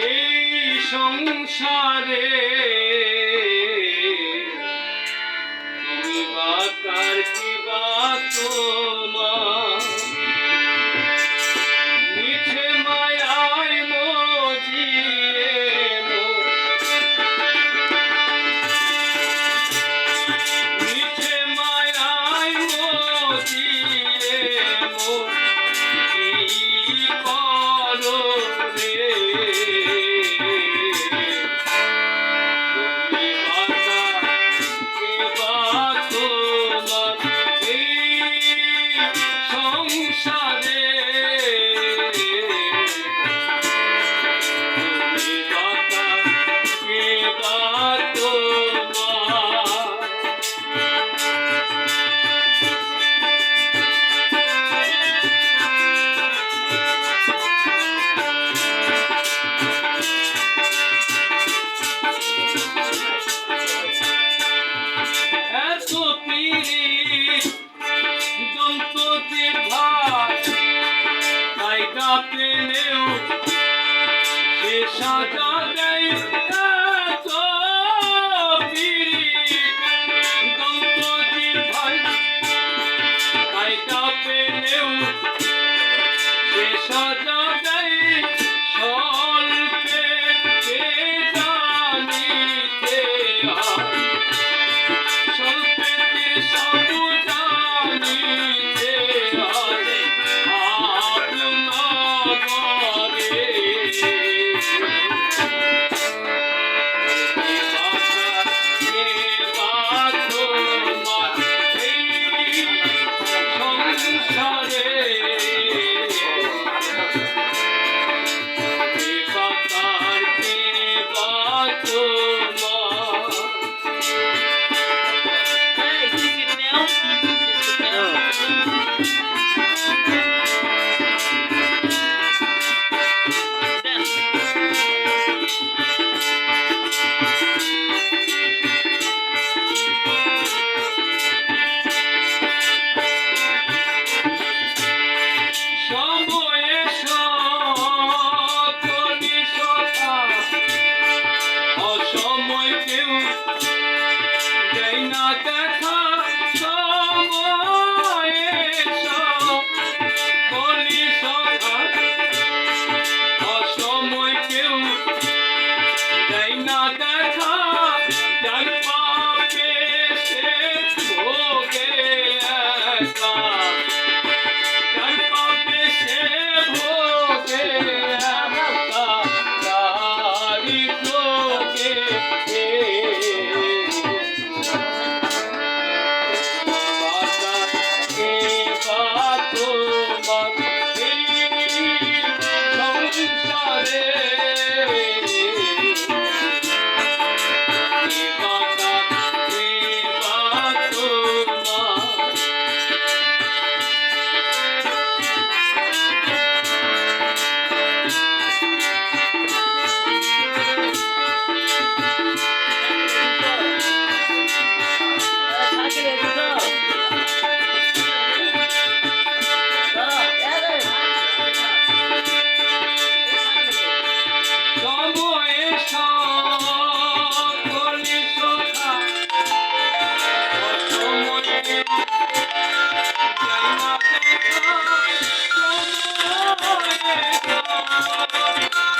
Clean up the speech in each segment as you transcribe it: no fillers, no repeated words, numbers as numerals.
এই সংসারে তুমি বাকার কি বা তোমার মিছে মায়ায় মজিয়ে মিছে মায়ায় মজিয়ে কি করো রে তুমি বাকা কে বা তোমার এই সংসারে তুমি বাকা কে বা তোমার এত পীড়িত দম্পতির ভাই কায়দা পেলেও সে সাজা দেয় এত পীড়িত দম্পতির ভাই কায়দা পেলেও সে সাজা দেয় স্বল্পে কে জানিতে হয় স্বল্পেতে সব জানিতে হয় আপনারে কে বা তোমার এই সংসারে কে বাকার কে বা তোমার Hey, you get down. Just get down. Down. সময়ে সকলি সখা অসময় কেউ দেয় না দেখা সময়ে সকলি সখা অসময় কেউ দেয় না দেখা যার পাপে সে ভোগে একা যার পাপে সে ভোগে একা দারিদ্র্যকে বাকা কে বা তোমার এই সংসারে কে বাকা কে বা তোমার সময়ে সকলি সখা অসময়ে যাই না দেখা সময়ে সকলি সখা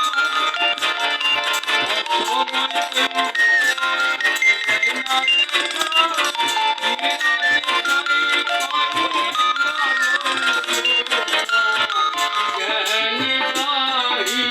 অসময়ে যাই না দেখা জ্ঞানী বাড়ি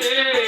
রে